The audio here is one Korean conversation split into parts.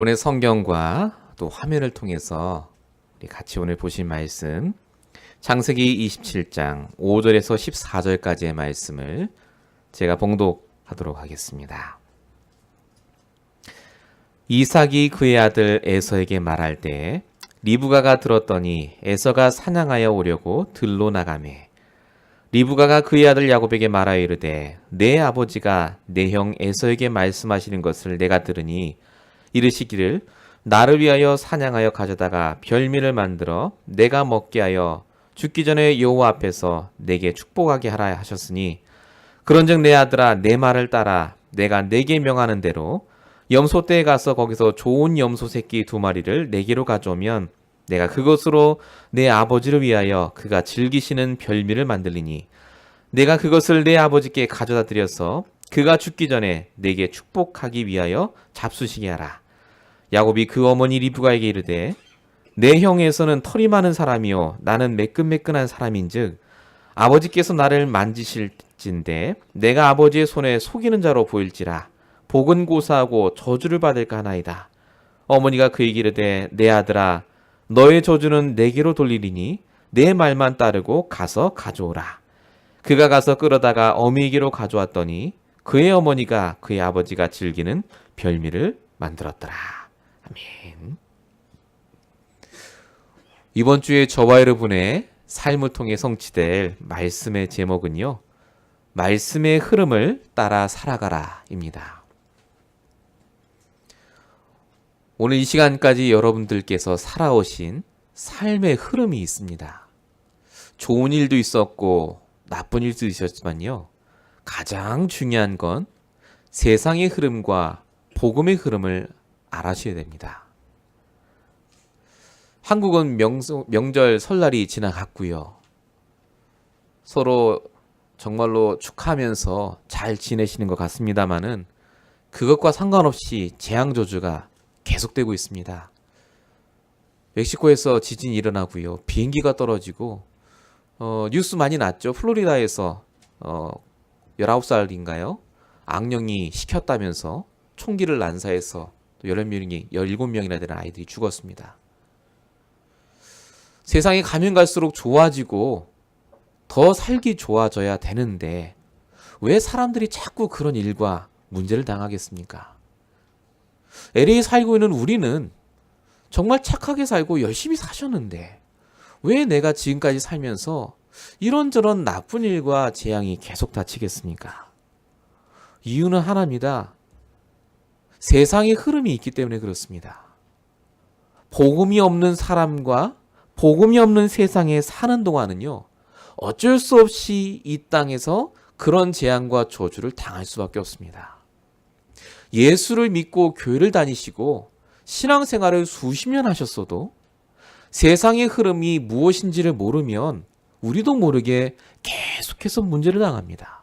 오늘 성경과 또 화면을 통해서 우리 같이 오늘 보신 말씀 창세기 27장 5절에서 14절까지의 말씀을 제가 봉독하도록 하겠습니다. 이삭이 그의 아들 에서에게 말할 때 리브가가 들었더니 에서가 사냥하여 오려고 들로 나가매 리브가가 그의 아들 야곱에게 말하여 이르되 내 아버지가 내 형 에서에게 말씀하시는 것을 내가 들으니 이르시기를 나를 위하여 사냥하여 가져다가 별미를 만들어 내가 먹게 하여 죽기 전에 여호와 앞에서 내게 축복하게 하라 하셨으니 그런즉 내 아들아 내 말을 따라 내가 내게 명하는 대로 염소떼에 가서 거기서 좋은 염소 새끼 2마리를 내게로 가져오면 내가 그것으로 내 아버지를 위하여 그가 즐기시는 별미를 만들리니 내가 그것을 내 아버지께 가져다 드려서 그가 죽기 전에 내게 축복하기 위하여 잡수시게 하라. 야곱이 그 어머니 리브가에게 이르되 내 형에서는 털이 많은 사람이요 나는 매끈매끈한 사람인즉 아버지께서 나를 만지실진데 내가 아버지의 손에 속이는 자로 보일지라 복은 고사하고 저주를 받을까 하나이다. 어머니가 그에게 이르되 내 아들아 너의 저주는 내게로 돌리리니 내 말만 따르고 가서 가져오라. 그가 가서 끌어다가 어미에게로 가져왔더니 그의 어머니가 그의 아버지가 즐기는 별미를 만들었더라. 아멘. 이번 주에 저와 여러분의 삶을 통해 성취될 말씀의 제목은요. 말씀의 흐름을 따라 살아가라 입니다. 오늘 이 시간까지 여러분들께서 살아오신 삶의 흐름이 있습니다. 좋은 일도 있었고 나쁜 일도 있었지만요. 가장 중요한 건 세상의 흐름과 복음의 흐름을 알아셔야 됩니다. 한국은 명절 설날이 지나갔고요. 서로 정말로 축하하면서 잘 지내시는 것 같습니다만은 그것과 상관없이 재앙저주가 계속되고 있습니다. 멕시코에서 지진이 일어나고요. 비행기가 떨어지고 뉴스 많이 났죠. 플로리다에서 19살인가요? 악령이 시켰다면서 총기를 난사해서 또 17명이나 되는 아이들이 죽었습니다. 세상이 가면 갈수록 좋아지고 더 살기 좋아져야 되는데 왜 사람들이 자꾸 그런 일과 문제를 당하겠습니까? LA에 살고 있는 우리는 정말 착하게 살고 열심히 사셨는데 왜 내가 지금까지 살면서 이런저런 나쁜 일과 재앙이 계속 닥치겠습니까? 이유는 하나입니다. 세상의 흐름이 있기 때문에 그렇습니다. 복음이 없는 사람과 복음이 없는 세상에 사는 동안은요. 어쩔 수 없이 이 땅에서 그런 재앙과 저주를 당할 수밖에 없습니다. 예수를 믿고 교회를 다니시고 신앙생활을 수십 년 하셨어도 세상의 흐름이 무엇인지를 모르면 우리도 모르게 계속해서 문제를 당합니다.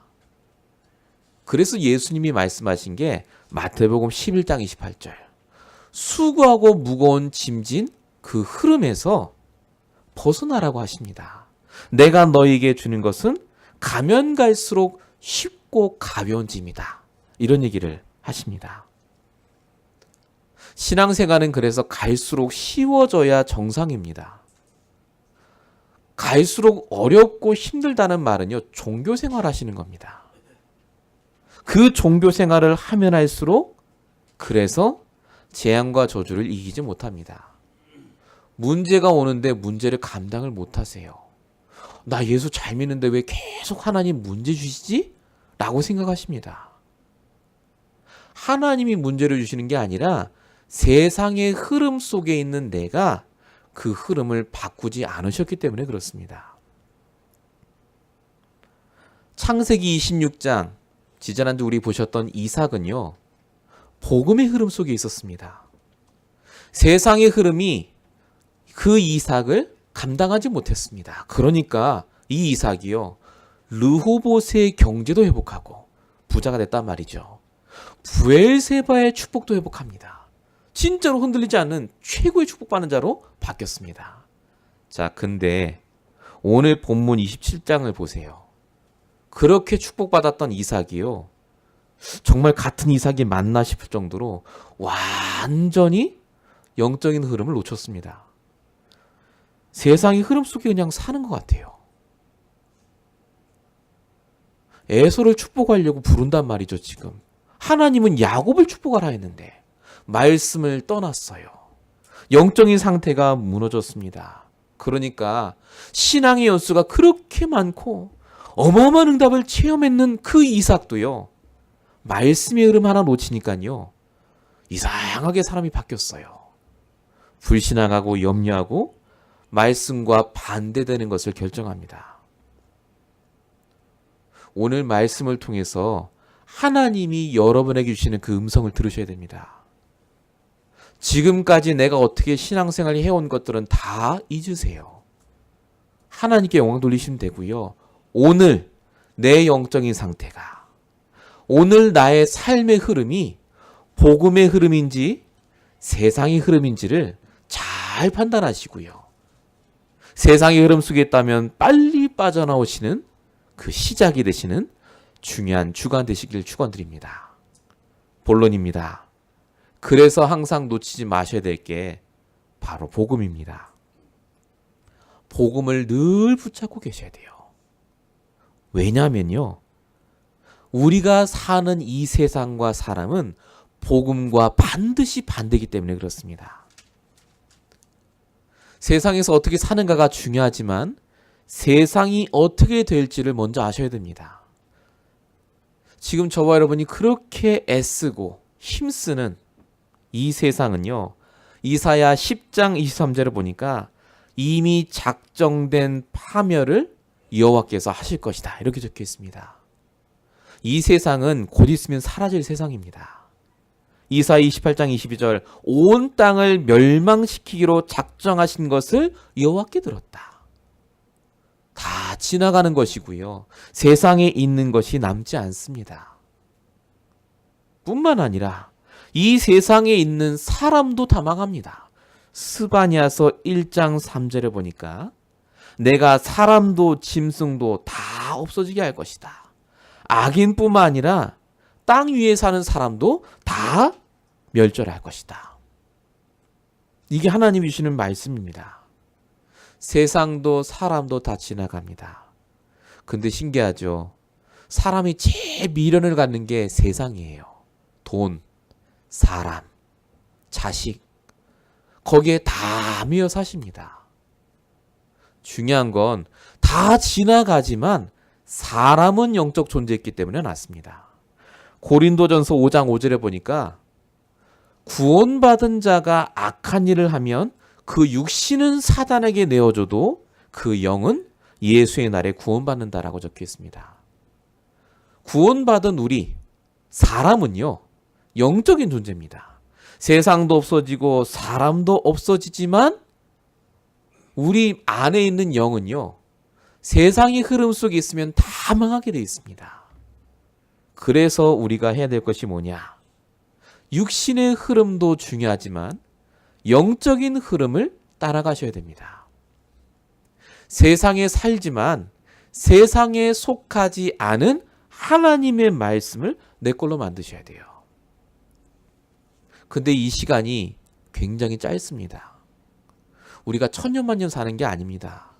그래서 예수님이 말씀하신 게 마태복음 11장 28절 수고하고 무거운 짐진 그 흐름에서 벗어나라고 하십니다. 내가 너희에게 주는 것은 가면 갈수록 쉽고 가벼운 짐이다. 이런 얘기를 하십니다. 신앙생활은 그래서 갈수록 쉬워져야 정상입니다. 갈수록 어렵고 힘들다는 말은요. 종교생활 하시는 겁니다. 그 종교생활을 하면 할수록 그래서 재앙과 저주를 이기지 못합니다. 문제가 오는데 문제를 감당을 못하세요. 나 예수 잘 믿는데 왜 계속 하나님 문제 주시지? 라고 생각하십니다. 하나님이 문제를 주시는 게 아니라 세상의 흐름 속에 있는 내가 그 흐름을 바꾸지 않으셨기 때문에 그렇습니다. 창세기 26장 지지난주 우리 보셨던 이삭은요. 복음의 흐름 속에 있었습니다. 세상의 흐름이 그 이삭을 감당하지 못했습니다. 그러니까 이 이삭이요. 르호봇의 경제도 회복하고 부자가 됐단 말이죠. 브엘세바의 축복도 회복합니다. 진짜로 흔들리지 않는 최고의 축복받는 자로 바뀌었습니다. 자, 근데 오늘 본문 27장을 보세요. 그렇게 축복받았던 이삭이요. 정말 같은 이삭이 맞나 싶을 정도로 완전히 영적인 흐름을 놓쳤습니다. 세상의 흐름 속에 그냥 사는 것 같아요. 에서를 축복하려고 부른단 말이죠, 지금. 하나님은 야곱을 축복하라 했는데 말씀을 떠났어요. 영적인 상태가 무너졌습니다. 그러니까 신앙의 연수가 그렇게 많고 어마어마한 응답을 체험했는 그 이삭도요, 말씀의 흐름 하나 놓치니까요, 이상하게 사람이 바뀌었어요. 불신앙하고 염려하고 말씀과 반대되는 것을 결정합니다. 오늘 말씀을 통해서 하나님이 여러분에게 주시는 그 음성을 들으셔야 됩니다. 지금까지 내가 어떻게 신앙생활을 해온 것들은 다 잊으세요. 하나님께 영광 돌리시면 되고요. 오늘 내 영적인 상태가, 오늘 나의 삶의 흐름이 복음의 흐름인지 세상의 흐름인지를 잘 판단하시고요. 세상의 흐름 속에 있다면 빨리 빠져나오시는 그 시작이 되시는 중요한 주간 되시길 축원드립니다. 본론입니다. 그래서 항상 놓치지 마셔야 될 게 바로 복음입니다. 복음을 늘 붙잡고 계셔야 돼요. 왜냐하면요, 우리가 사는 이 세상과 사람은 복음과 반드시 반대이기 때문에 그렇습니다. 세상에서 어떻게 사는가가 중요하지만 세상이 어떻게 될지를 먼저 아셔야 됩니다. 지금 저와 여러분이 그렇게 애쓰고 힘쓰는 이 세상은요, 이사야 10장 23절을 보니까 이미 작정된 파멸을 여호와께서 하실 것이다, 이렇게 적혀 있습니다. 이 세상은 곧 있으면 사라질 세상입니다. 이사야 28장 22절, 온 땅을 멸망시키기로 작정하신 것을 여호와께 들었다. 다 지나가는 것이고요, 세상에 있는 것이 남지 않습니다. 뿐만 아니라 이 세상에 있는 사람도 다 망합니다. 스바냐서 1장 3절에 보니까 내가 사람도 짐승도 다 없어지게 할 것이다. 악인뿐만 아니라 땅 위에 사는 사람도 다 멸절할 것이다. 이게 하나님이 주시는 말씀입니다. 세상도 사람도 다 지나갑니다. 근데 신기하죠? 사람이 제일 미련을 갖는 게 세상이에요. 돈, 사람, 자식, 거기에 다 미어 사십니다. 중요한 건 다 지나가지만 사람은 영적 존재했기 때문에 낫습니다. 고린도전서 5장 5절에 보니까 구원받은 자가 악한 일을 하면 그 육신은 사단에게 내어줘도 그 영은 예수의 날에 구원받는다라고 적혀 있습니다. 구원받은 우리 사람은요, 영적인 존재입니다. 세상도 없어지고 사람도 없어지지만 우리 안에 있는 영은요, 세상의 흐름 속에 있으면 다 망하게 되어 있습니다. 그래서 우리가 해야 될 것이 뭐냐? 육신의 흐름도 중요하지만 영적인 흐름을 따라가셔야 됩니다. 세상에 살지만 세상에 속하지 않은 하나님의 말씀을 내 걸로 만드셔야 돼요. 근데 이 시간이 굉장히 짧습니다. 우리가 천년만년 사는 게 아닙니다.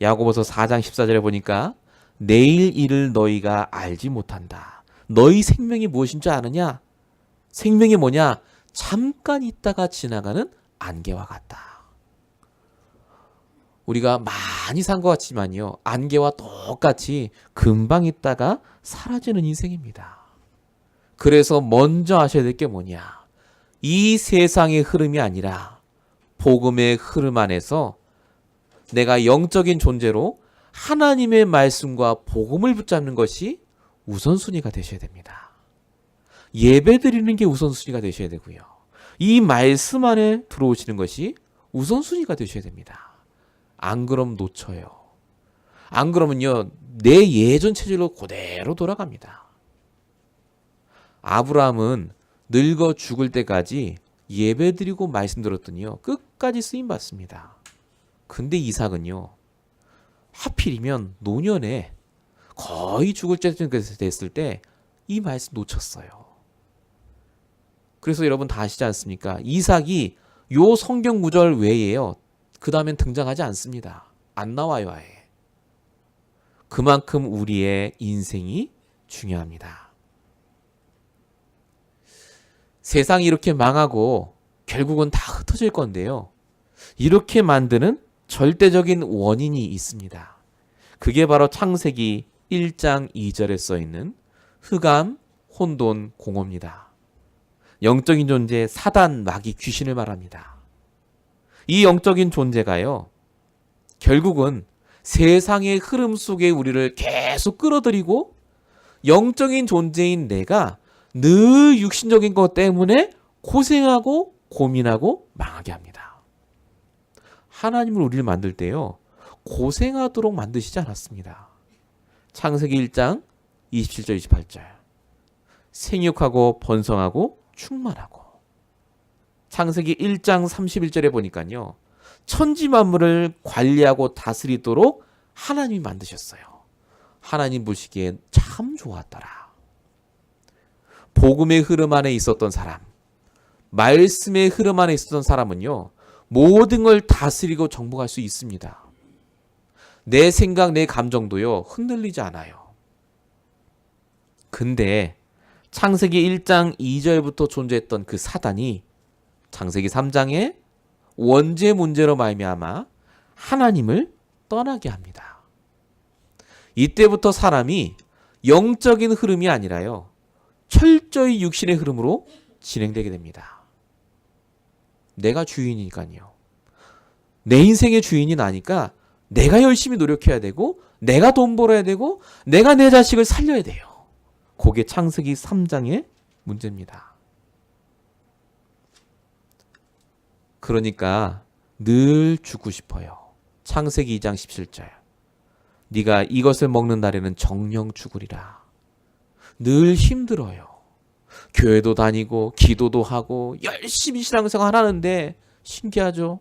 야고보서 4장 14절에 보니까 내일 일을 너희가 알지 못한다. 너희 생명이 무엇인 줄 아느냐? 생명이 뭐냐? 잠깐 있다가 지나가는 안개와 같다. 우리가 많이 산 것 같지만요, 안개와 똑같이 금방 있다가 사라지는 인생입니다. 그래서 먼저 아셔야 될 게 뭐냐? 이 세상의 흐름이 아니라 복음의 흐름 안에서 내가 영적인 존재로 하나님의 말씀과 복음을 붙잡는 것이 우선순위가 되셔야 됩니다. 예배드리는 게 우선순위가 되셔야 되고요, 이 말씀 안에 들어오시는 것이 우선순위가 되셔야 됩니다. 안 그럼 놓쳐요. 안 그러면요, 내 예전 체질로 그대로 돌아갑니다. 아브라함은 늙어 죽을 때까지 예배드리고 말씀 들었더니요, 끝까지 쓰임받습니다. 근데 이삭은요, 하필이면 노년에 거의 죽을 때 됐을 때 이 말씀 놓쳤어요. 그래서 여러분 다 아시지 않습니까? 이삭이 요 성경 구절 외에요. 그 다음엔 등장하지 않습니다. 안 나와요, 아예. 그만큼 우리의 인생이 중요합니다. 세상이 이렇게 망하고 결국은 다 흩어질 건데요. 이렇게 만드는 절대적인 원인이 있습니다. 그게 바로 창세기 1장 2절에 써있는 흑암, 혼돈, 공허입니다. 영적인 존재, 사단, 마귀, 귀신을 말합니다. 이 영적인 존재가요, 결국은 세상의 흐름 속에 우리를 계속 끌어들이고 영적인 존재인 내가 늘 육신적인 것 때문에 고생하고 고민하고 망하게 합니다. 하나님은 우리를 만들 때요, 고생하도록 만드시지 않았습니다. 창세기 1장 27절 28절 생육하고 번성하고 충만하고. 창세기 1장 31절에 보니까요, 천지 만물을 관리하고 다스리도록 하나님이 만드셨어요. 하나님 보시기에 참 좋았더라. 복음의 흐름 안에 있었던 사람, 말씀의 흐름 안에 있었던 사람은요, 모든 걸 다스리고 정복할 수 있습니다. 내 생각, 내 감정도요, 흔들리지 않아요. 근데 창세기 1장 2절부터 존재했던 그 사단이 창세기 3장에 원죄 문제로 말미암아 하나님을 떠나게 합니다. 이때부터 사람이 영적인 흐름이 아니라요, 철저히 육신의 흐름으로 진행되게 됩니다. 내가 주인이니까요. 내 인생의 주인이 나니까 내가 열심히 노력해야 되고, 내가 돈 벌어야 되고, 내가 내 자식을 살려야 돼요. 그게 창세기 3장의 문제입니다. 그러니까 늘 죽고 싶어요. 창세기 2장 17절. 네가 이것을 먹는 날에는 정령 죽으리라. 늘 힘들어요. 교회도 다니고 기도도 하고 열심히 신앙생활 하는데 신기하죠?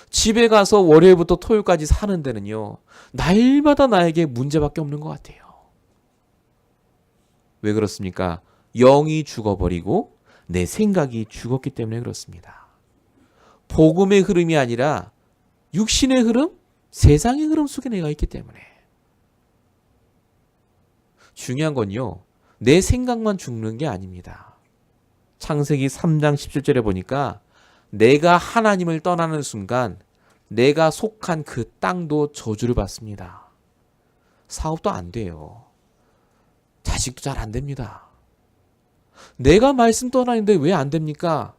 집에 가서 월요일부터 토요일까지 사는 데는요, 날마다 나에게 문제밖에 없는 것 같아요. 왜 그렇습니까? 영이 죽어버리고 내 생각이 죽었기 때문에 그렇습니다. 복음의 흐름이 아니라 육신의 흐름, 세상의 흐름 속에 내가 있기 때문에. 중요한 건요, 내 생각만 죽는 게 아닙니다. 창세기 3장 17절에 보니까 내가 하나님을 떠나는 순간 내가 속한 그 땅도 저주를 받습니다. 사업도 안 돼요. 자식도 잘 안 됩니다. 내가 말씀 떠나는데 왜 안 됩니까?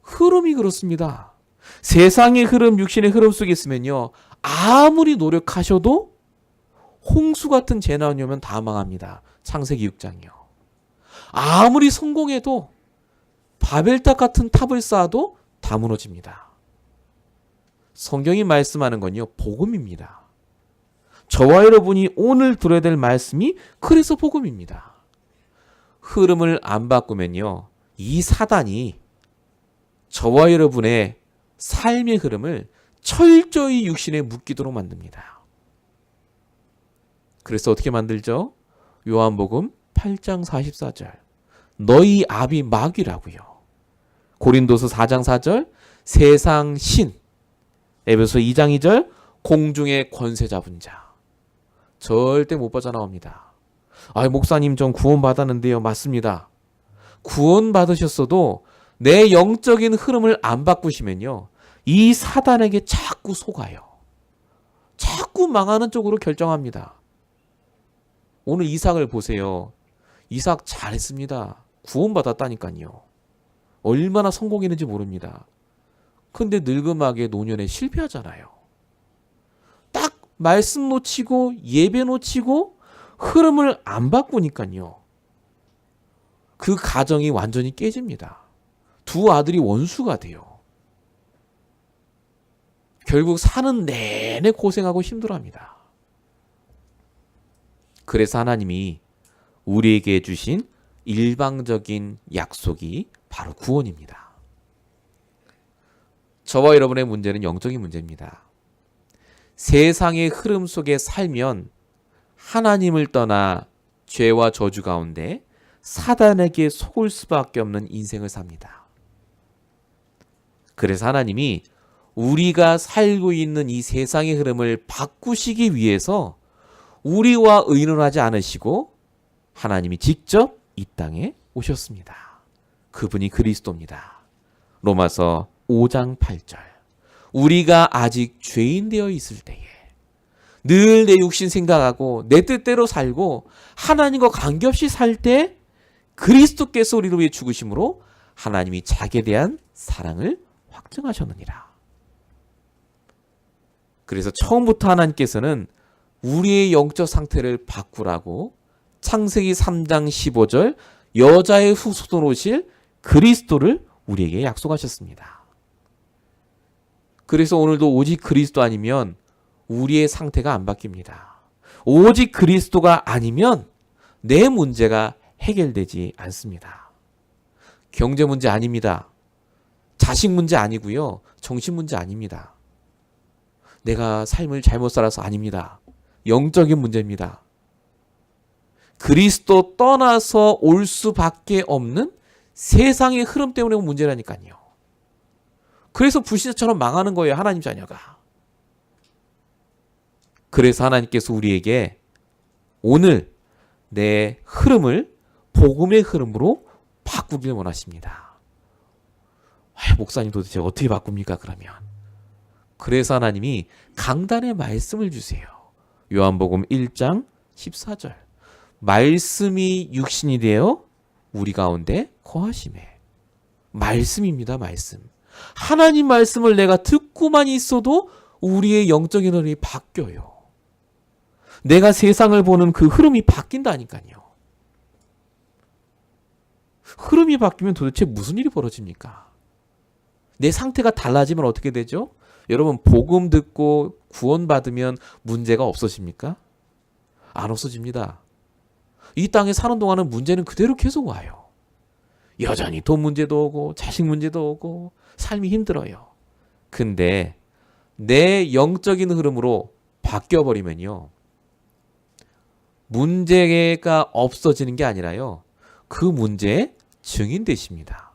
흐름이 그렇습니다. 세상의 흐름, 육신의 흐름 속에 있으면요, 아무리 노력하셔도 홍수 같은 재난이 오면 다 망합니다. 창세기 6장이요. 아무리 성공해도 바벨탑 같은 탑을 쌓아도 다 무너집니다. 성경이 말씀하는 건요, 복음입니다. 저와 여러분이 오늘 들어야 될 말씀이 그래서 복음입니다. 흐름을 안 바꾸면요, 이 사단이 저와 여러분의 삶의 흐름을 철저히 육신에 묶이도록 만듭니다. 그래서 어떻게 만들죠? 요한복음 8장 44절. 너희 아비 마귀라고요. 고린도서 4장 4절. 세상 신. 에베소 2장 2절. 공중의 권세 잡은 자. 절대 못 빠져나옵니다. 목사님 전 구원 받았는데요. 맞습니다. 구원 받으셨어도 내 영적인 흐름을 안 바꾸시면요, 이 사단에게 자꾸 속아요. 자꾸 망하는 쪽으로 결정합니다. 오늘 이삭을 보세요. 이삭 잘했습니다. 구원 받았다니까요. 얼마나 성공했는지 모릅니다. 근데 늙음하게 노년에 실패하잖아요. 딱 말씀 놓치고 예배 놓치고 흐름을 안 바꾸니까요, 그 가정이 완전히 깨집니다. 두 아들이 원수가 돼요. 결국 사는 내내 고생하고 힘들어합니다. 그래서 하나님이 우리에게 주신 일방적인 약속이 바로 구원입니다. 저와 여러분의 문제는 영적인 문제입니다. 세상의 흐름 속에 살면 하나님을 떠나 죄와 저주 가운데 사단에게 속을 수밖에 없는 인생을 삽니다. 그래서 하나님이 우리가 살고 있는 이 세상의 흐름을 바꾸시기 위해서 우리와 의논하지 않으시고 하나님이 직접 이 땅에 오셨습니다. 그분이 그리스도입니다. 로마서 5장 8절. 우리가 아직 죄인 되어 있을 때에 늘 내 육신 생각하고 내 뜻대로 살고 하나님과 관계없이 살 때 그리스도께서 우리를 위해 죽으심으로 하나님이 자기에 대한 사랑을 확증하셨느니라. 그래서 처음부터 하나님께서는 우리의 영적 상태를 바꾸라고 창세기 3장 15절 여자의 후손으로 오실 그리스도를 우리에게 약속하셨습니다. 그래서 오늘도 오직 그리스도 아니면 우리의 상태가 안 바뀝니다. 오직 그리스도가 아니면 내 문제가 해결되지 않습니다. 경제 문제 아닙니다. 자식 문제 아니고요. 정신 문제 아닙니다. 내가 삶을 잘못 살아서 아닙니다. 영적인 문제입니다. 그리스도 떠나서 올 수밖에 없는 세상의 흐름 때문에 온 문제라니까요. 그래서 불신자처럼 망하는 거예요. 하나님 자녀가. 그래서 하나님께서 우리에게 오늘 내 흐름을 복음의 흐름으로 바꾸길 원하십니다. 목사님 도대체 어떻게 바꿉니까 그러면? 그래서 하나님이 강단의 말씀을 주세요. 요한복음 1장 14절. 말씀이 육신이 되어 우리 가운데 거하심에. 말씀입니다. 말씀. 하나님 말씀을 내가 듣고만 있어도 우리의 영적인 흐름이 바뀌어요. 내가 세상을 보는 그 흐름이 바뀐다니까요. 흐름이 바뀌면 도대체 무슨 일이 벌어집니까? 내 상태가 달라지면 어떻게 되죠? 여러분 복음 듣고 구원받으면 문제가 없어집니까? 안 없어집니다. 이 땅에 사는 동안은 문제는 그대로 계속 와요. 여전히 돈 문제도 오고 자식 문제도 오고 삶이 힘들어요. 근데 내 영적인 흐름으로 바뀌어버리면요. 문제가 없어지는 게 아니라요. 그 문제의 증인 되십니다.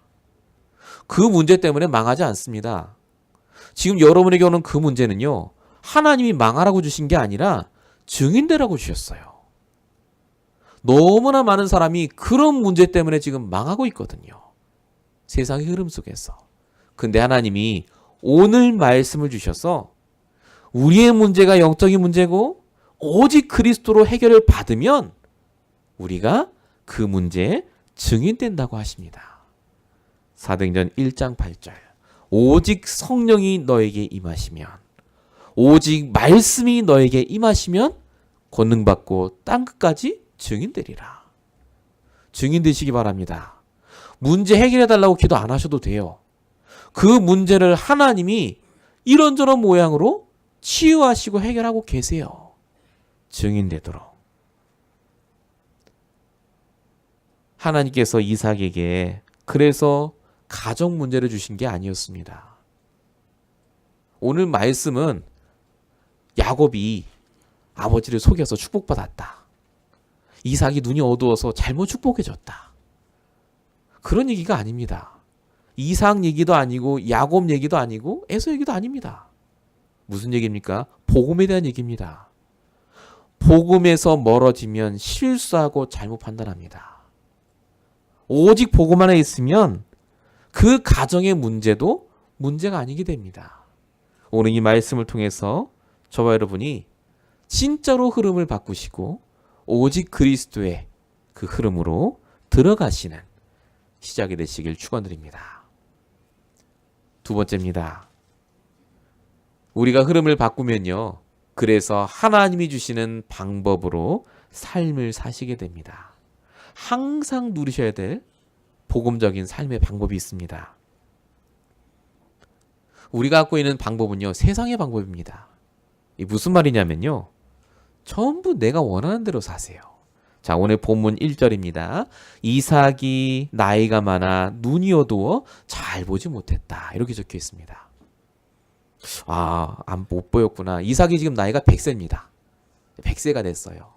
그 문제 때문에 망하지 않습니다. 지금 여러분에게 오는 그 문제는요. 하나님이 망하라고 주신 게 아니라 증인되라고 주셨어요. 너무나 많은 사람이 그런 문제 때문에 지금 망하고 있거든요. 세상의 흐름 속에서. 근데 하나님이 오늘 말씀을 주셔서 우리의 문제가 영적인 문제고 오직 그리스도로 해결을 받으면 우리가 그 문제에 증인된다고 하십니다. 사도행전 1장 8절. 오직 성령이 너에게 임하시면 오직 말씀이 너에게 임하시면 권능받고 땅끝까지 증인되리라. 증인되시기 바랍니다. 문제 해결해달라고 기도 안 하셔도 돼요. 그 문제를 하나님이 이런저런 모양으로 치유하시고 해결하고 계세요. 증인되도록. 하나님께서 이삭에게 그래서 가정 문제를 주신 게 아니었습니다. 오늘 말씀은 야곱이 아버지를 속여서 축복받았다. 이삭이 눈이 어두워서 잘못 축복해줬다. 그런 얘기가 아닙니다. 이삭 얘기도 아니고 야곱 얘기도 아니고 에서 얘기도 아닙니다. 무슨 얘기입니까? 복음에 대한 얘기입니다. 복음에서 멀어지면 실수하고 잘못 판단합니다. 오직 복음 안에 있으면 그 가정의 문제도 문제가 아니게 됩니다. 오늘 이 말씀을 통해서 저와 여러분이 진짜로 흐름을 바꾸시고 오직 그리스도의 그 흐름으로 들어가시는 시작이 되시길 축원드립니다. 두 번째입니다. 우리가 흐름을 바꾸면요. 그래서 하나님이 주시는 방법으로 삶을 사시게 됩니다. 항상 누리셔야 될 복음적인 삶의 방법이 있습니다. 우리가 갖고 있는 방법은요. 세상의 방법입니다. 이 무슨 말이냐면요. 전부 내가 원하는 대로 사세요. 자, 오늘 본문 1절입니다. 이삭이 나이가 많아 눈이 어두워 잘 보지 못했다. 이렇게 적혀 있습니다. 못 보였구나. 이삭이 지금 나이가 100세입니다. 100세가 됐어요.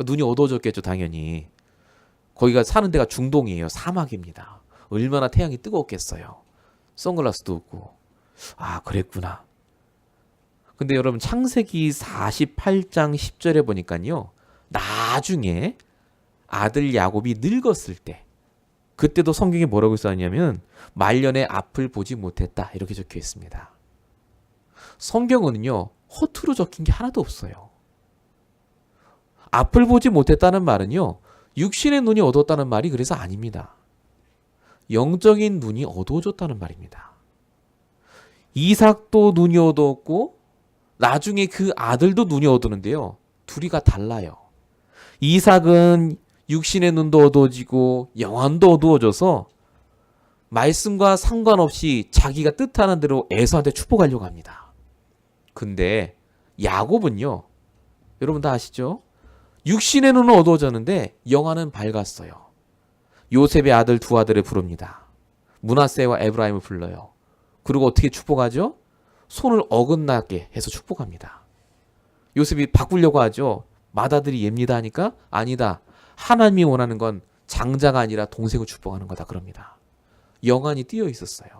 눈이 어두워졌겠죠, 당연히. 거기가 사는 데가 중동이에요. 사막입니다. 얼마나 태양이 뜨거웠겠어요. 선글라스도 없고. 아, 그랬구나. 근데 여러분 창세기 48장 10절에 보니까요. 나중에 아들 야곱이 늙었을 때 그때도 성경에 뭐라고 써있냐면 말년에 앞을 보지 못했다 이렇게 적혀 있습니다. 성경은요. 허투루 적힌 게 하나도 없어요. 앞을 보지 못했다는 말은요. 육신의 눈이 어두웠다는 말이 그래서 아닙니다. 영적인 눈이 어두워졌다는 말입니다. 이삭도 눈이 어두웠고 나중에 그 아들도 눈이 어두는데요. 둘이가 달라요. 이삭은 육신의 눈도 어두워지고 영안도 어두워져서 말씀과 상관없이 자기가 뜻하는 대로 에서한테 축복하려고 합니다. 근데 야곱은요. 여러분 다 아시죠? 육신의 눈은 어두워졌는데 영안은 밝았어요. 요셉의 아들 두 아들을 부릅니다. 므낫세와 에브라임을 불러요. 그리고 어떻게 축복하죠? 손을 어긋나게 해서 축복합니다. 요셉이 바꾸려고 하죠. 맏아들이 얘입니다 하니까 아니다. 하나님이 원하는 건 장자가 아니라 동생을 축복하는 거다 그럽니다. 영안이 띄어 있었어요.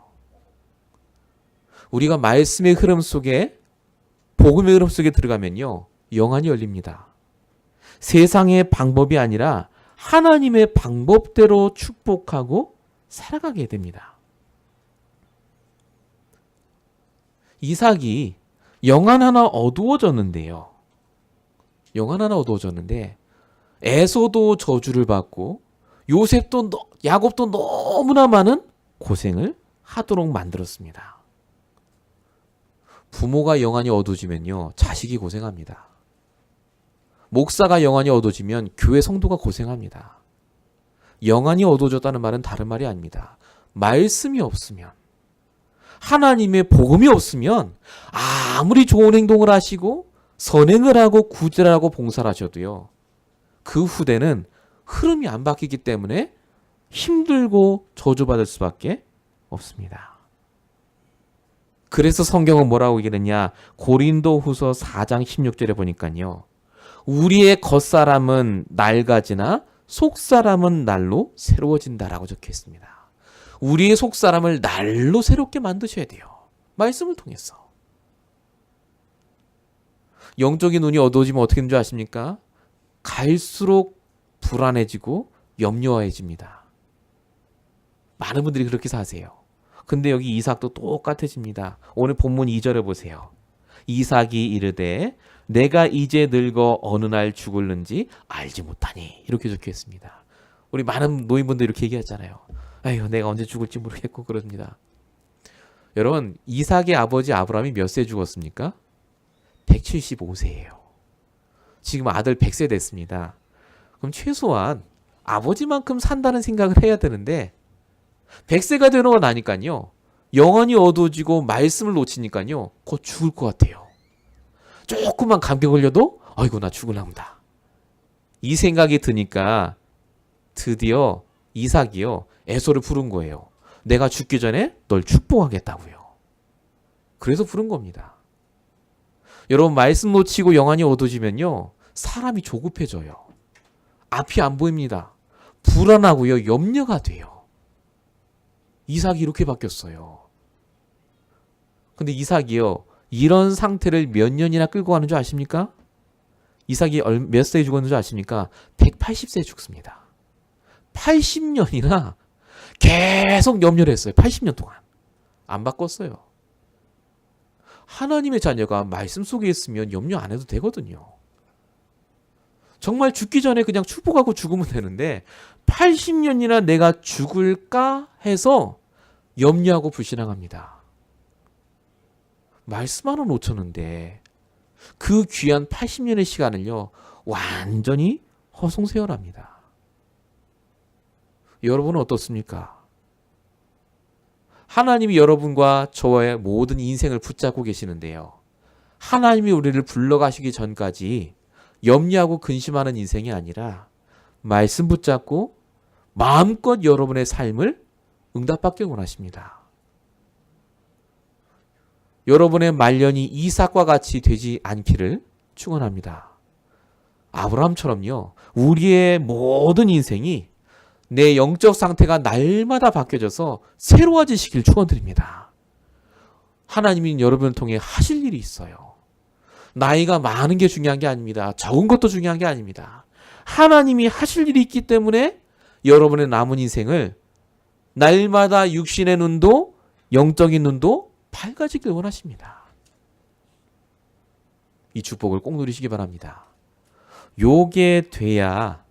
우리가 말씀의 흐름 속에 복음의 흐름 속에 들어가면요. 영안이 열립니다. 세상의 방법이 아니라 하나님의 방법대로 축복하고 살아가게 됩니다. 이삭이 영안 하나 어두워졌는데요. 영안 하나 어두워졌는데 에서도 저주를 받고 요셉도 야곱도 너무나 많은 고생을 하도록 만들었습니다. 부모가 영안이 어두워지면요. 자식이 고생합니다. 목사가 영안이 어두워지면 교회 성도가 고생합니다. 영안이 어두워졌다는 말은 다른 말이 아닙니다. 말씀이 없으면 하나님의 복음이 없으면 아무리 좋은 행동을 하시고 선행을 하고 구제를 하고 봉사를 하셔도요. 그 후대는 흐름이 안 바뀌기 때문에 힘들고 저주받을 수밖에 없습니다. 그래서 성경은 뭐라고 얘기했냐? 고린도후서 4장 16절에 보니까요. 우리의 겉사람은 낡아지나 속사람은 날로 새로워진다라고 적혀 있습니다. 우리의 속사람을 날로 새롭게 만드셔야 돼요. 말씀을 통해서. 영적인 눈이 어두워지면 어떻게 되는 줄 아십니까? 갈수록 불안해지고 염려해집니다. 많은 분들이 그렇게 사세요. 근데 여기 이삭도 똑같아집니다. 오늘 본문 2절에 보세요. 이삭이 이르되 내가 이제 늙어 어느 날 죽을는지 알지 못하니 이렇게 적혀 있습니다. 우리 많은 노인분들 이렇게 얘기하잖아요. 아유 내가 언제 죽을지 모르겠고 그럽니다. 여러분 이삭의 아버지 아브라함이 몇 세에 죽었습니까? 175세예요. 지금 아들 100세 됐습니다. 그럼 최소한 아버지만큼 산다는 생각을 해야 되는데 100세가 되는 나니까요. 영혼이 어두워지고 말씀을 놓치니까요. 곧 죽을 것 같아요. 조금만 감기 걸려도 아이고 나 죽을랍니다. 이 생각이 드니까 드디어 이삭이요. 에서를 부른 거예요. 내가 죽기 전에 널 축복하겠다고요. 그래서 부른 겁니다. 여러분 말씀 놓치고 영안이 어두워지면요. 사람이 조급해져요. 앞이 안 보입니다. 불안하고요. 염려가 돼요. 이삭이 이렇게 바뀌었어요. 근데 이삭이요. 이런 상태를 몇 년이나 끌고 가는 줄 아십니까? 이삭이 몇 세에 죽었는 줄 아십니까? 180세에 죽습니다. 80년이나 계속 염려를 했어요. 80년 동안. 안 바꿨어요. 하나님의 자녀가 말씀 속에 있으면 염려 안 해도 되거든요. 정말 죽기 전에 그냥 축복하고 죽으면 되는데 80년이나 내가 죽을까 해서 염려하고 불신앙합니다. 말씀 하나 놓쳤는데 그 귀한 80년의 시간을요. 완전히 허송세월합니다. 여러분은 어떻습니까? 하나님이 여러분과 저의 모든 인생을 붙잡고 계시는데요. 하나님이 우리를 불러가시기 전까지 염려하고 근심하는 인생이 아니라 말씀 붙잡고 마음껏 여러분의 삶을 응답받길 원하십니다. 여러분의 말년이 이삭과 같이 되지 않기를 축원합니다. 아브라함처럼요. 우리의 모든 인생이 내 영적 상태가 날마다 바뀌어져서 새로워지시길 축원드립니다. 하나님이 여러분을 통해 하실 일이 있어요. 나이가 많은 게 중요한 게 아닙니다. 적은 것도 중요한 게 아닙니다. 하나님이 하실 일이 있기 때문에 여러분의 남은 인생을 날마다 육신의 눈도 영적인 눈도 밝아지길 원하십니다. 이 축복을 꼭 누리시기 바랍니다. 요게 돼야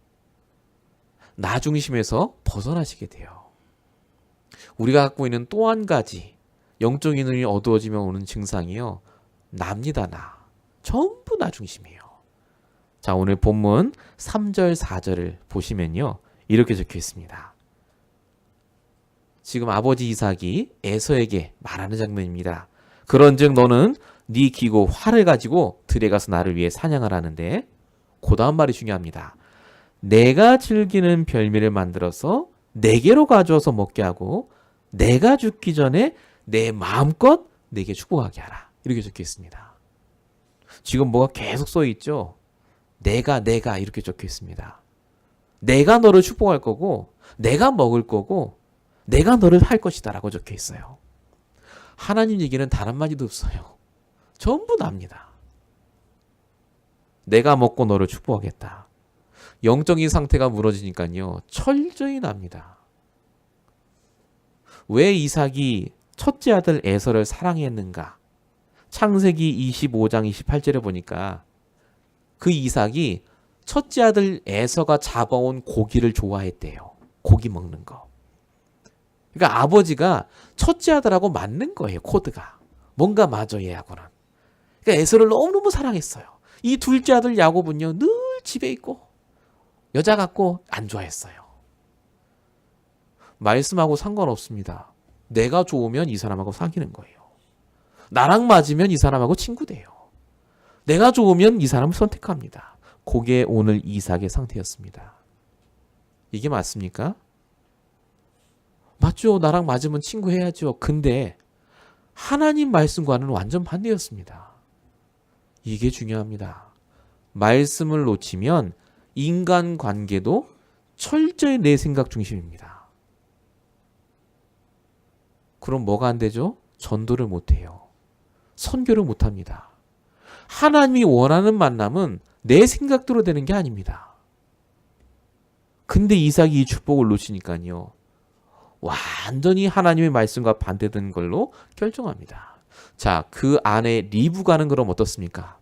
나 중심에서 벗어나시게 돼요. 우리가 갖고 있는 또 한 가지 영적인 눈이 어두워지면 오는 증상이요. 납니다. 나. 전부 나 중심이에요. 자, 오늘 본문 3절 4절을 보시면요. 이렇게 적혀 있습니다. 지금 아버지 이삭이 에서에게 말하는 장면입니다. 그런즉 너는 네 기고 활을 가지고 들에 가서 나를 위해 사냥을 하는데 그 다음 말이 중요합니다. 내가 즐기는 별미를 만들어서 내게로 가져와서 먹게 하고 내가 죽기 전에 내 마음껏 내게 축복하게 하라. 이렇게 적혀 있습니다. 지금 뭐가 계속 써 있죠? 내가 이렇게 적혀 있습니다. 내가 너를 축복할 거고 내가 먹을 거고 내가 너를 할 것이다 라고 적혀 있어요. 하나님 얘기는 단 한마디도 없어요. 전부 납니다. 내가 먹고 너를 축복하겠다. 영적인 상태가 무너지니까요. 철저히 납니다. 왜 이삭이 첫째 아들 에서를 사랑했는가? 창세기 25장 28절에 보니까 그 이삭이 첫째 아들 에서가 잡아온 고기를 좋아했대요. 고기 먹는 거. 그러니까 아버지가 첫째 아들하고 맞는 거예요. 코드가. 뭔가 맞아 얘하고는. 그러니까 에서를 너무너무 사랑했어요. 이 둘째 아들 야곱은요. 늘 집에 있고 여자 같고 안 좋아했어요. 말씀하고 상관없습니다. 내가 좋으면 이 사람하고 사귀는 거예요. 나랑 맞으면 이 사람하고 친구 돼요. 내가 좋으면 이 사람을 선택합니다. 그게 오늘 이삭의 상태였습니다. 이게 맞습니까? 맞죠. 나랑 맞으면 친구 해야죠. 근데 하나님 말씀과는 완전 반대였습니다. 이게 중요합니다. 말씀을 놓치면 인간관계도 철저히 내 생각 중심입니다. 그럼 뭐가 안 되죠? 전도를 못해요. 선교를 못합니다. 하나님이 원하는 만남은 내 생각대로 되는 게 아닙니다. 근데 이삭이 이 축복을 놓치니까요. 완전히 하나님의 말씀과 반대되는 걸로 결정합니다. 자, 그 아내 리브가는 그럼 어떻습니까?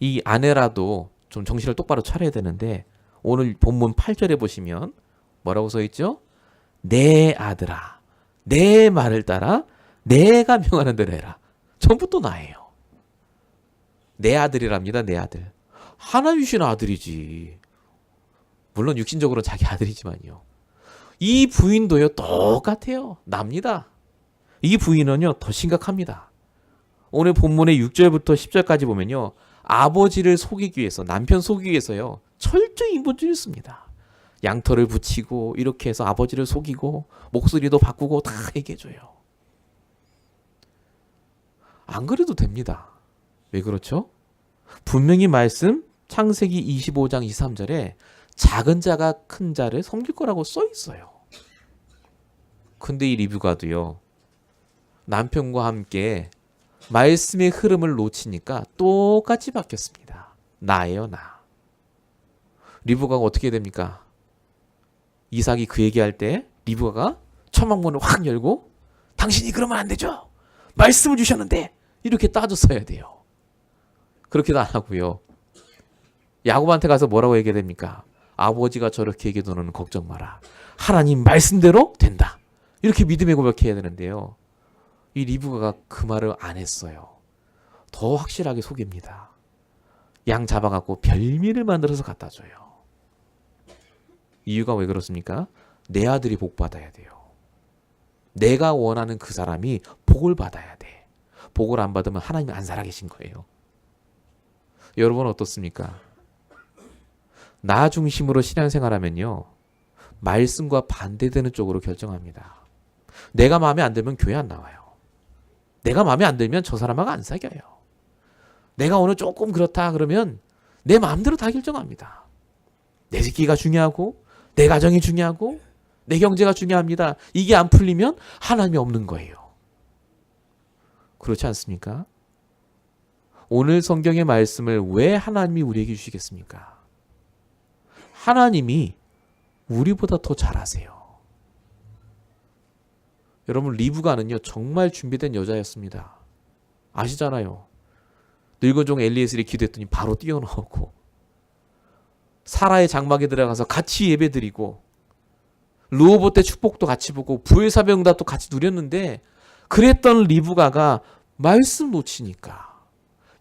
이 아내라도 좀 정신을 똑바로 차려야 되는데 오늘 본문 8절에 보시면 뭐라고 써 있죠? 내 아들아, 내 말을 따라 내가 명하는 대로 해라. 전부 또 나예요. 내 아들이랍니다. 내 아들. 하나님 주신 아들이지. 물론 육신적으로는 자기 아들이지만요. 이 부인도요. 똑같아요. 납니다. 이 부인은요. 더 심각합니다. 오늘 본문의 6절부터 10절까지 보면요. 아버지를 속이기 위해서 남편 속이기 위해서요. 철저히 인본주의를 씁니다. 양털을 붙이고 이렇게 해서 아버지를 속이고 목소리도 바꾸고 다 얘기해줘요. 안 그래도 됩니다. 왜 그렇죠? 분명히 말씀 창세기 25장 23절에 작은 자가 큰 자를 섬길 거라고 써 있어요. 근데 이 리브가도요. 남편과 함께 말씀의 흐름을 놓치니까 똑같이 바뀌었습니다. 나예요, 나. 리브가가 어떻게 됩니까? 이삭이 그 얘기할 때 리브가가 천막문을 확 열고 당신이 그러면 안 되죠. 말씀을 주셨는데 이렇게 따졌어야 돼요. 그렇게도 안 하고요. 야곱한테 가서 뭐라고 얘기해야 됩니까? 아버지가 저렇게 얘기해도 너는 걱정 마라. 하나님 말씀대로 된다. 이렇게 믿음의 고백해야 되는데요. 이 리브가가 그 말을 안 했어요. 더 확실하게 속입니다. 양 잡아갖고 별미를 만들어서 갖다 줘요. 이유가 왜 그렇습니까? 내 아들이 복 받아야 돼요. 내가 원하는 그 사람이 복을 받아야 돼. 복을 안 받으면 하나님이 안 살아계신 거예요. 여러분 어떻습니까? 나 중심으로 신앙생활하면요. 말씀과 반대되는 쪽으로 결정합니다. 내가 마음에 안 들면 교회 안 나와요. 내가 마음에 안 들면 저 사람하고 안 사귀어요. 내가 오늘 조금 그렇다 그러면 내 마음대로 다 결정합니다. 내 새끼가 중요하고 내 가정이 중요하고 내 경제가 중요합니다. 이게 안 풀리면 하나님이 없는 거예요. 그렇지 않습니까? 오늘 성경의 말씀을 왜 하나님이 우리에게 주시겠습니까? 하나님이 우리보다 더 잘 아세요. 여러분, 리브가는요 정말 준비된 여자였습니다. 아시잖아요. 늙은 종 엘리에셀이 기도했더니 바로 뛰어나오고, 사라의 장막에 들어가서 같이 예배드리고, 르호보 때 축복도 같이 보고 부엘사병답도 같이 누렸는데, 그랬던 리브가가 말씀 놓치니까,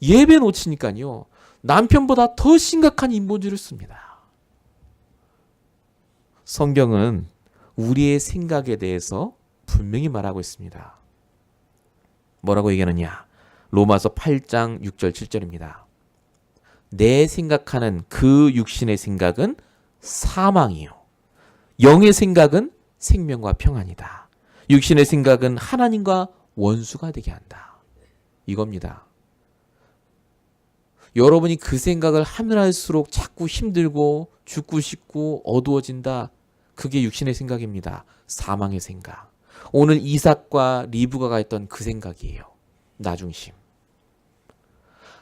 예배 놓치니까요 남편보다 더 심각한 인본주의를 씁니다. 성경은 우리의 생각에 대해서 분명히 말하고 있습니다. 뭐라고 얘기하느냐? 로마서 8장 6절 7절입니다. 내 생각하는 그 육신의 생각은 사망이요, 영의 생각은 생명과 평안이다. 육신의 생각은 하나님과 원수가 되게 한다. 이겁니다. 여러분이 그 생각을 하면 할수록 자꾸 힘들고 죽고 싶고 어두워진다. 그게 육신의 생각입니다. 사망의 생각. 오늘 이삭과 리브가가 했던 그 생각이에요. 나 중심.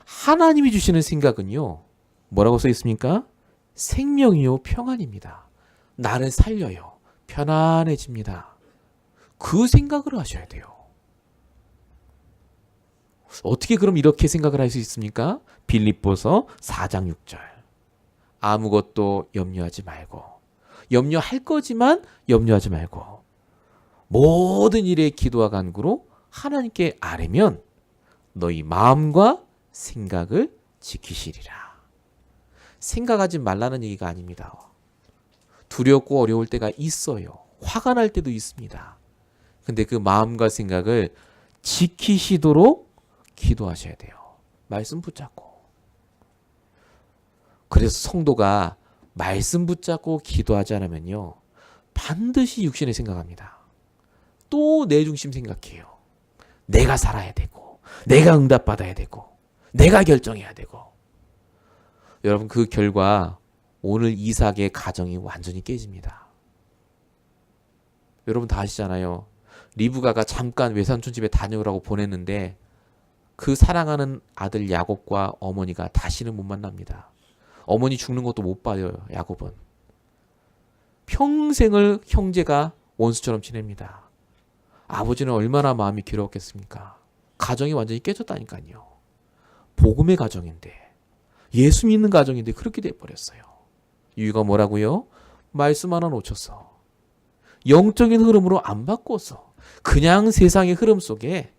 하나님이 주시는 생각은요, 뭐라고 써 있습니까? 생명이요 평안입니다. 나를 살려요. 편안해집니다. 그 생각을 하셔야 돼요. 어떻게 그럼 이렇게 생각을 할 수 있습니까? 빌립보서 4장 6절. 아무것도 염려하지 말고, 염려할 거지만 염려하지 말고, 모든 일에 기도와 간구로 하나님께 아뢰면 너희 마음과 생각을 지키시리라. 생각하지 말라는 얘기가 아닙니다. 두렵고 어려울 때가 있어요. 화가 날 때도 있습니다. 근데 그 마음과 생각을 지키시도록 기도하셔야 돼요. 말씀 붙잡고. 그래서 성도가 말씀 붙잡고 기도하지 않으면요 반드시 육신에 생각합니다. 또 내 중심 생각해요. 내가 살아야 되고, 내가 응답받아야 되고, 내가 결정해야 되고. 여러분, 그 결과 오늘 이삭의 가정이 완전히 깨집니다. 여러분 다 아시잖아요. 리브가가 잠깐 외삼촌 집에 다녀오라고 보냈는데 그 사랑하는 아들 야곱과 어머니가 다시는 못 만납니다. 어머니 죽는 것도 못 봐요. 야곱은 평생을 형제가 원수처럼 지냅니다. 아버지는 얼마나 마음이 괴로웠겠습니까? 가정이 완전히 깨졌다니까요. 복음의 가정인데, 예수 믿는 가정인데 그렇게 돼버렸어요. 이유가 뭐라고요? 말씀 하나 놓쳐서, 영적인 흐름으로 안 바꿔서 그냥 세상의 흐름 속에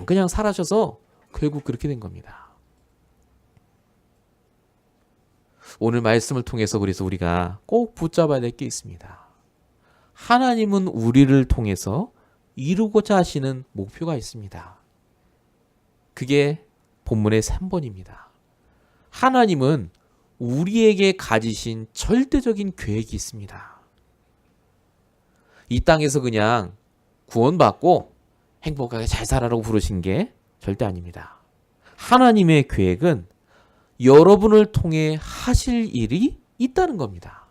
그냥 살아셔서 결국 그렇게 된 겁니다. 오늘 말씀을 통해서 그래서 우리가 꼭 붙잡아야 될 게 있습니다. 하나님은 우리를 통해서 이루고자 하시는 목표가 있습니다. 그게 본문의 3번입니다. 하나님은 우리에게 가지신 절대적인 계획이 있습니다. 이 땅에서 그냥 구원받고 행복하게 잘 살아라고 부르신 게 절대 아닙니다. 하나님의 계획은 여러분을 통해 하실 일이 있다는 겁니다.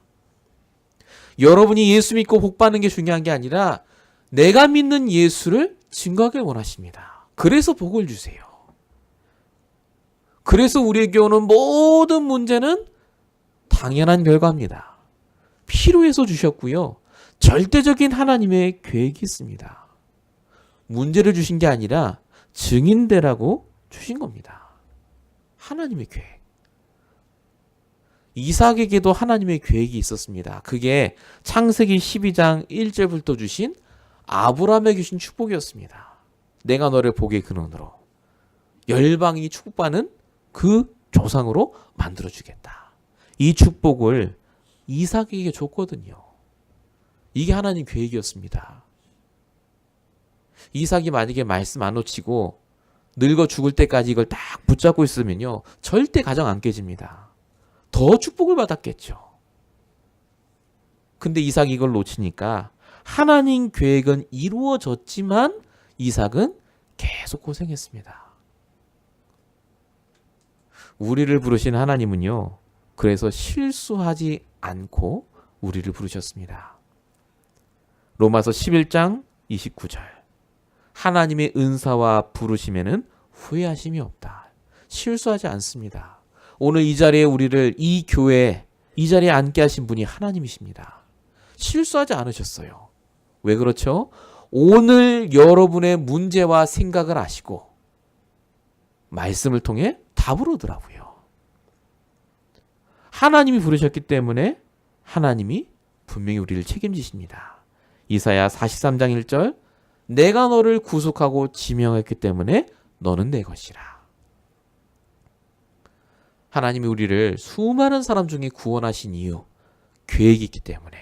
여러분이 예수 믿고 복 받는 게 중요한 게 아니라 내가 믿는 예수를 증거하길 원하십니다. 그래서 복을 주세요. 그래서 우리에게 오는 모든 문제는 당연한 결과입니다. 필요해서 주셨고요. 절대적인 하나님의 계획이 있습니다. 문제를 주신 게 아니라 증인되라고 주신 겁니다. 하나님의 계획. 이삭에게도 하나님의 계획이 있었습니다. 그게 창세기 12장 1절부터 주신 아브라함에게 주신 축복이었습니다. 내가 너를 복의 근원으로 열방이 축복받는 그 조상으로 만들어주겠다. 이 축복을 이삭에게 줬거든요. 이게 하나님 계획이었습니다. 이삭이 만약에 말씀 안 놓치고 늙어 죽을 때까지 이걸 딱 붙잡고 있으면요 절대 가정 안 깨집니다. 더 축복을 받았겠죠. 근데 이삭이 이걸 놓치니까 하나님 계획은 이루어졌지만 이삭은 계속 고생했습니다. 우리를 부르신 하나님은요 그래서 실수하지 않고 우리를 부르셨습니다. 로마서 11장 29절. 하나님의 은사와 부르심에는 후회하심이 없다. 실수하지 않습니다. 오늘 이 자리에 우리를 이 교회에 이 자리에 앉게 하신 분이 하나님이십니다. 실수하지 않으셨어요. 왜 그렇죠? 오늘 여러분의 문제와 생각을 아시고 말씀을 통해 답을 오더라고요. 하나님이 부르셨기 때문에 하나님이 분명히 우리를 책임지십니다. 이사야 43장 1절. 내가 너를 구속하고 지명했기 때문에 너는 내 것이라. 하나님이 우리를 수많은 사람 중에 구원하신 이유, 계획이 있기 때문에.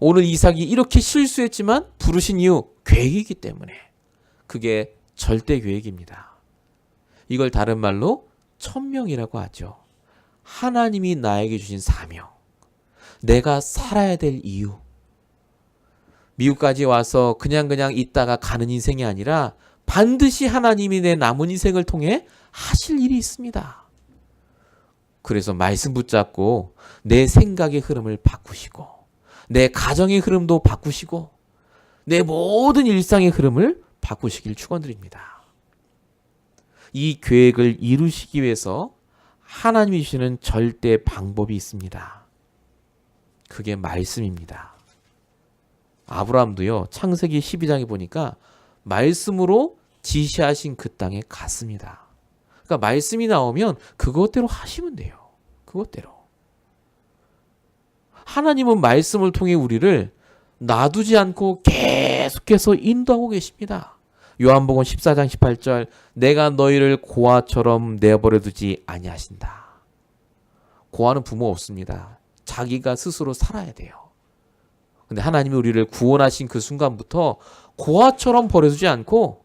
오늘 이삭이 이렇게 실수했지만 부르신 이유, 계획이 있기 때문에. 그게 절대 계획입니다. 이걸 다른 말로 천명이라고 하죠. 하나님이 나에게 주신 사명, 내가 살아야 될 이유. 미국까지 와서 그냥 있다가 가는 인생이 아니라 반드시 하나님이 내 남은 인생을 통해 하실 일이 있습니다. 그래서 말씀 붙잡고 내 생각의 흐름을 바꾸시고 내 가정의 흐름도 바꾸시고 내 모든 일상의 흐름을 바꾸시길 축원드립니다. 이 계획을 이루시기 위해서 하나님이 주시는 절대 방법이 있습니다. 그게 말씀입니다. 아브라함도요, 창세기 12장에 보니까 말씀으로 지시하신 그 땅에 갔습니다. 그러니까 말씀이 나오면 그것대로 하시면 돼요. 그것대로. 하나님은 말씀을 통해 우리를 놔두지 않고 계속해서 인도하고 계십니다. 요한복음 14장 18절. 내가 너희를 고아처럼 내버려 두지 아니하신다. 고아는 부모 없습니다. 자기가 스스로 살아야 돼요. 근데 하나님이 우리를 구원하신 그 순간부터 고아처럼 버려두지 않고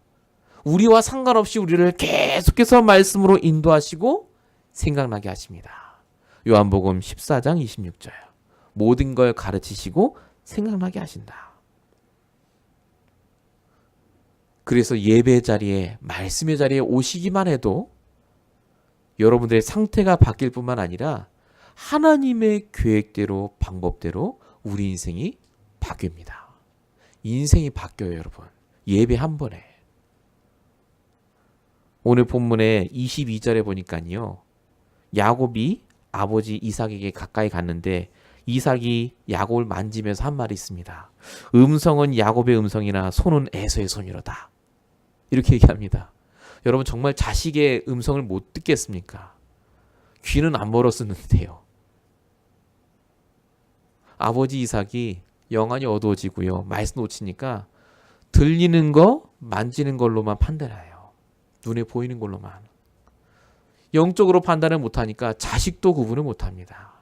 우리와 상관없이 우리를 계속해서 말씀으로 인도하시고 생각나게 하십니다. 요한복음 14장 26절. 모든 걸 가르치시고 생각나게 하신다. 그래서 예배 자리에, 말씀의 자리에 오시기만 해도 여러분들의 상태가 바뀔 뿐만 아니라 하나님의 계획대로, 방법대로 우리 인생이 바뀝니다. 인생이 바뀌어요, 여러분. 예배 한 번에. 오늘 본문의 22절에 보니까요, 야곱이 아버지 이삭에게 가까이 갔는데 이삭이 야곱을 만지면서 한 말이 있습니다. 음성은 야곱의 음성이나 손은 에서의 손이로다. 이렇게 얘기합니다. 여러분, 정말 자식의 음성을 못 듣겠습니까? 귀는 안 멀었었는데요. 아버지 이삭이 영안이 어두워지고요, 말씀 놓치니까 들리는 거, 만지는 걸로만 판단해요. 눈에 보이는 걸로만. 영적으로 판단을 못하니까 자식도 구분을 못합니다.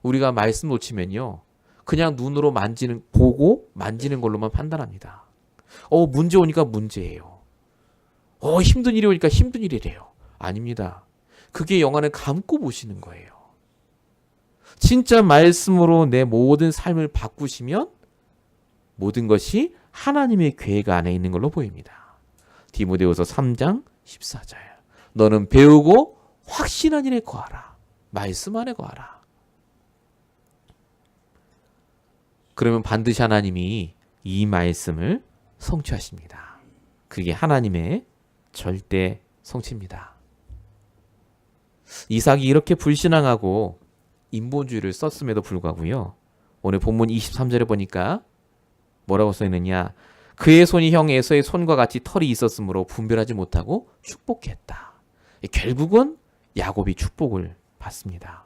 우리가 말씀 놓치면요, 그냥 눈으로 보고 만지는 걸로만 판단합니다. 문제 오니까 문제예요. 힘든 일이 오니까 힘든 일이래요. 아닙니다. 그게 영안을 감고 보시는 거예요. 진짜 말씀으로 내 모든 삶을 바꾸시면 모든 것이 하나님의 계획 안에 있는 걸로 보입니다. 디모데후서 3장 14절. 너는 배우고 확신한 일에 거하라. 말씀 안에 거하라. 그러면 반드시 하나님이 이 말씀을 성취하십니다. 그게 하나님의 절대 성취입니다. 이삭이 이렇게 불신앙하고 인본주의를 썼음에도 불구하고요, 오늘 본문 23절에 보니까 뭐라고 써있느냐. 그의 손이 형 에서의 손과 같이 털이 있었으므로 분별하지 못하고 축복했다. 결국은 야곱이 축복을 받습니다.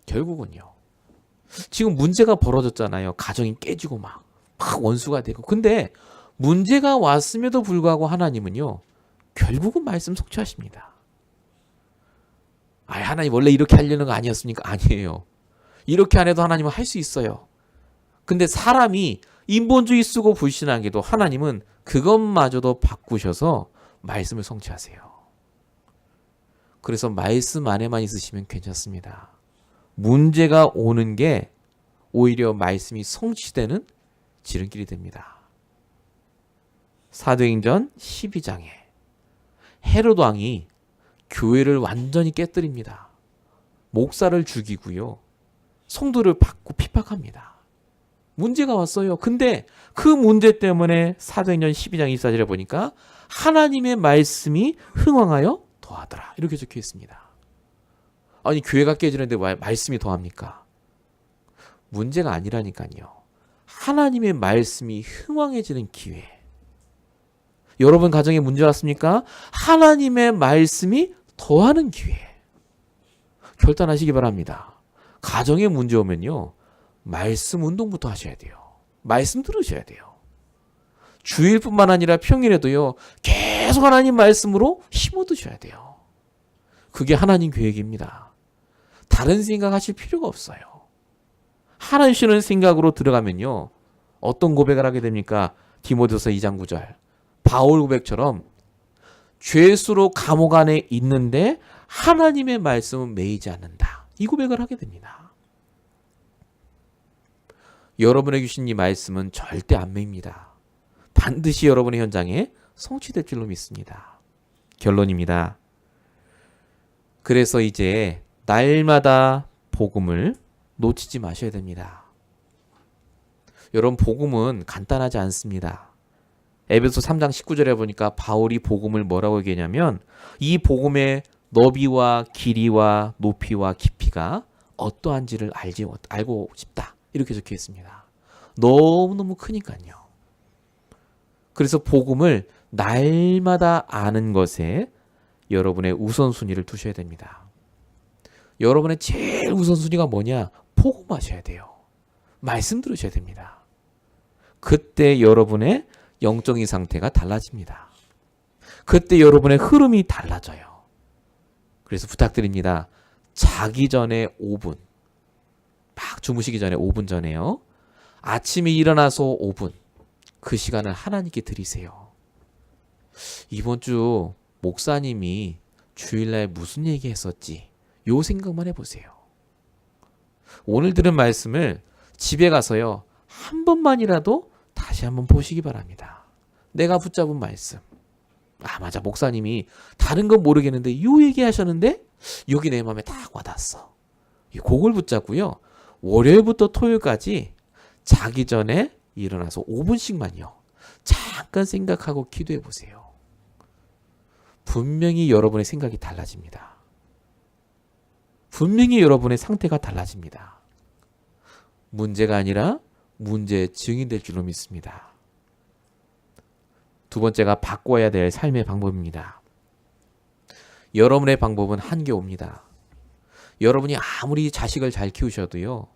결국은요. 지금 문제가 벌어졌잖아요. 가정이 깨지고 막 원수가 되고. 근데 문제가 왔음에도 불구하고 하나님은요, 결국은 말씀 성취하십니다. 하나님 원래 이렇게 하려는 거 아니었습니까? 아니에요. 이렇게 안 해도 하나님은 할 수 있어요. 근데 사람이 인본주의 쓰고 불신하게도 하나님은 그것마저도 바꾸셔서 말씀을 성취하세요. 그래서 말씀 안에만 있으시면 괜찮습니다. 문제가 오는 게 오히려 말씀이 성취되는 지름길이 됩니다. 사도행전 12장에 헤롯 왕이 교회를 완전히 깨뜨립니다. 목사를 죽이고요, 성도를 받고 핍박합니다. 문제가 왔어요. 근데 그 문제 때문에 사도행전 12장 24절에 보니까 하나님의 말씀이 흥왕하여 더하더라. 이렇게 적혀 있습니다. 아니 교회가 깨지는데 왜 말씀이 더합니까? 문제가 아니라니까요. 하나님의 말씀이 흥왕해지는 기회. 여러분 가정에 문제 왔습니까? 하나님의 말씀이 더하는 기회. 결단하시기 바랍니다. 가정에 문제 오면요. 말씀 운동부터 하셔야 돼요. 말씀 들으셔야 돼요. 주일뿐만 아니라 평일에도요. 계속 하나님 말씀으로 힘 얻으셔야 돼요. 그게 하나님 계획입니다. 다른 생각하실 필요가 없어요. 하나님 주시는 생각으로 들어가면요. 어떤 고백을 하게 됩니까? 디모데후서 2장 9절. 바울 고백처럼 죄수로 감옥 안에 있는데 하나님의 말씀은 매이지 않는다. 이 고백을 하게 됩니다. 여러분에게 주신 이 말씀은 절대 안 매입니다. 반드시 여러분의 현장에 성취될 줄로 믿습니다. 결론입니다. 그래서 이제 날마다 복음을 놓치지 마셔야 됩니다. 여러분 복음은 간단하지 않습니다. 에베소 3장 19절에 보니까 바울이 복음을 뭐라고 얘기하냐면 이 복음의 너비와 길이와 높이와 깊이가 어떠한지를 알고 싶다. 이렇게 적혀 있습니다. 너무너무 크니까요. 그래서 복음을 날마다 아는 것에 여러분의 우선순위를 두셔야 됩니다. 여러분의 제일 우선순위가 뭐냐? 복음하셔야 돼요. 말씀 들으셔야 됩니다. 그때 여러분의 영적인 상태가 달라집니다. 그때 여러분의 흐름이 달라져요. 그래서 부탁드립니다. 자기 전에 5분, 막 주무시기 전에 5분 전에요. 아침에 일어나서 5분, 그 시간을 하나님께 드리세요. 이번 주 목사님이 주일날 무슨 얘기 했었지? 요 생각만 해보세요. 오늘 들은 말씀을 집에 가서요. 한 번만이라도 다시 한번 보시기 바랍니다. 내가 붙잡은 말씀. 아 맞아 목사님이 다른 건 모르겠는데 요 얘기하셨는데 여기 내 마음에 딱 와닿았어. 그걸 붙잡고요. 월요일부터 토요일까지 자기 전에 일어나서 5분씩만요. 잠깐 생각하고 기도해 보세요. 분명히 여러분의 생각이 달라집니다. 분명히 여러분의 상태가 달라집니다. 문제가 아니라 문제의 증인될 줄로 믿습니다. 두 번째가 바꿔야 될 삶의 방법입니다. 여러분의 방법은 한계옵니다. 여러분이 아무리 자식을 잘 키우셔도요.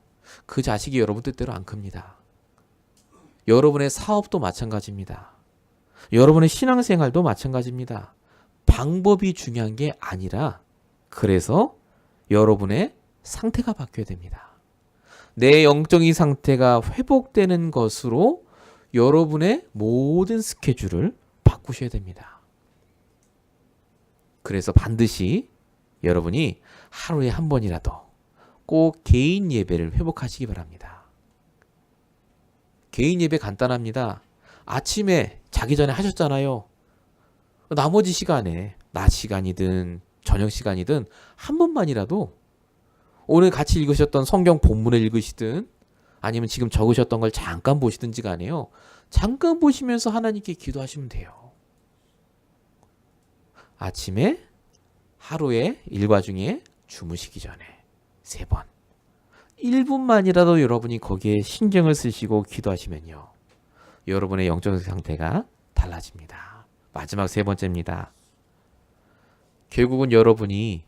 그 자식이 여러분 뜻대로 안 큽니다. 여러분의 사업도 마찬가지입니다. 여러분의 신앙생활도 마찬가지입니다. 방법이 중요한 게 아니라 그래서 여러분의 상태가 바뀌어야 됩니다. 내 영적인 상태가 회복되는 것으로 여러분의 모든 스케줄을 바꾸셔야 됩니다. 그래서 반드시 여러분이 하루에 한 번이라도 꼭 개인 예배를 회복하시기 바랍니다. 개인 예배 간단합니다. 아침에 자기 전에 하셨잖아요. 나머지 시간에 낮 시간이든 저녁 시간이든 한 번만이라도 오늘 같이 읽으셨던 성경 본문을 읽으시든 아니면 지금 적으셨던 걸 잠깐 보시든지 간에요. 잠깐 보시면서 하나님께 기도하시면 돼요. 아침에 하루에 일과 중에 주무시기 전에 3번 1분만이라도 여러분이 거기에 신경을 쓰시고 기도하시면요. 여러분의 영적 상태가 달라집니다. 마지막 3번째입니다. 결국은 여러분이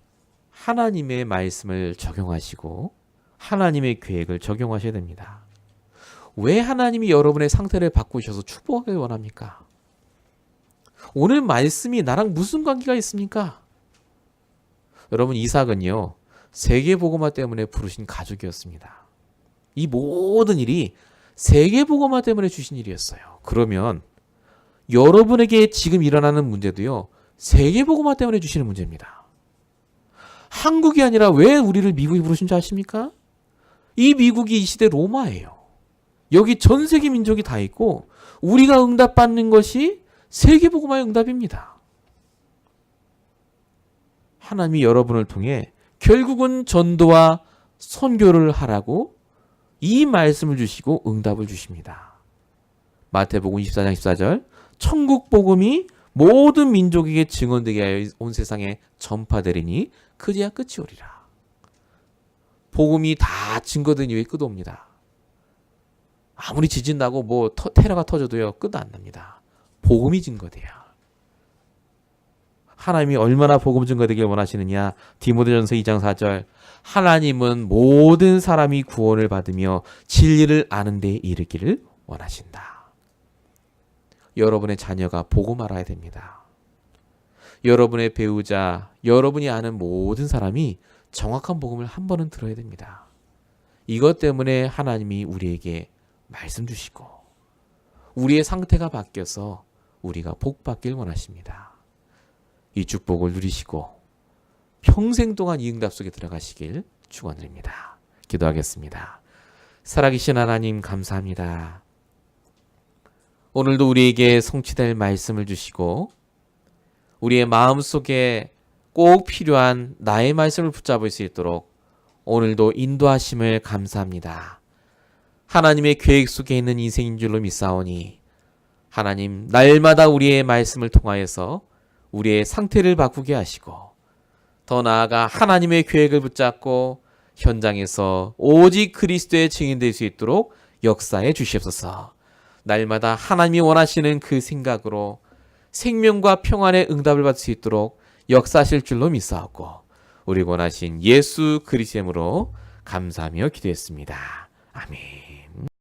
하나님의 말씀을 적용하시고 하나님의 계획을 적용하셔야 됩니다. 왜 하나님이 여러분의 상태를 바꾸셔서 축복하길 원합니까? 오늘 말씀이 나랑 무슨 관계가 있습니까? 여러분 이삭은요. 세계복음화 때문에 부르신 가족이었습니다. 이 모든 일이 세계복음화 때문에 주신 일이었어요. 그러면 여러분에게 지금 일어나는 문제도요. 세계복음화 때문에 주시는 문제입니다. 한국이 아니라 왜 우리를 미국이 부르신 줄 아십니까? 이 미국이 이 시대 로마예요. 여기 전 세계 민족이 다 있고 우리가 응답받는 것이 세계복음화의 응답입니다. 하나님이 여러분을 통해 결국은 전도와 선교를 하라고 이 말씀을 주시고 응답을 주십니다. 마태복음 24장 14절 천국 복음이 모든 민족에게 증언되게 하여 온 세상에 전파되리니 그제야 끝이 오리라. 복음이 다 증거된 이후에 끝 옵니다. 아무리 지진 나고 테러가 터져도요 끝 안 납니다. 복음이 증거돼요. 하나님이 얼마나 복음 증거되길 원하시느냐. 디모데전서 2장 4절 하나님은 모든 사람이 구원을 받으며 진리를 아는 데 이르기를 원하신다. 여러분의 자녀가 복음 알아야 됩니다. 여러분의 배우자, 여러분이 아는 모든 사람이 정확한 복음을 한 번은 들어야 됩니다. 이것 때문에 하나님이 우리에게 말씀 주시고 우리의 상태가 바뀌어서 우리가 복 받길 원하십니다. 이 축복을 누리시고 평생 동안 이 응답 속에 들어가시길 축원드립니다. 기도하겠습니다. 살아계신 하나님 감사합니다. 오늘도 우리에게 성취될 말씀을 주시고 우리의 마음속에 꼭 필요한 나의 말씀을 붙잡을 수 있도록 오늘도 인도하심을 감사합니다. 하나님의 계획 속에 있는 인생인 줄로 믿사오니 하나님 날마다 우리의 말씀을 통하여서 우리의 상태를 바꾸게 하시고 더 나아가 하나님의 계획을 붙잡고 현장에서 오직 그리스도의 증인될 수 있도록 역사해 주시옵소서. 날마다 하나님이 원하시는 그 생각으로 생명과 평안의 응답을 받을 수 있도록 역사하실 줄로 믿사오고 우리 원하신 예수 그리스도의 이름으로 감사하며 기도했습니다. 아멘.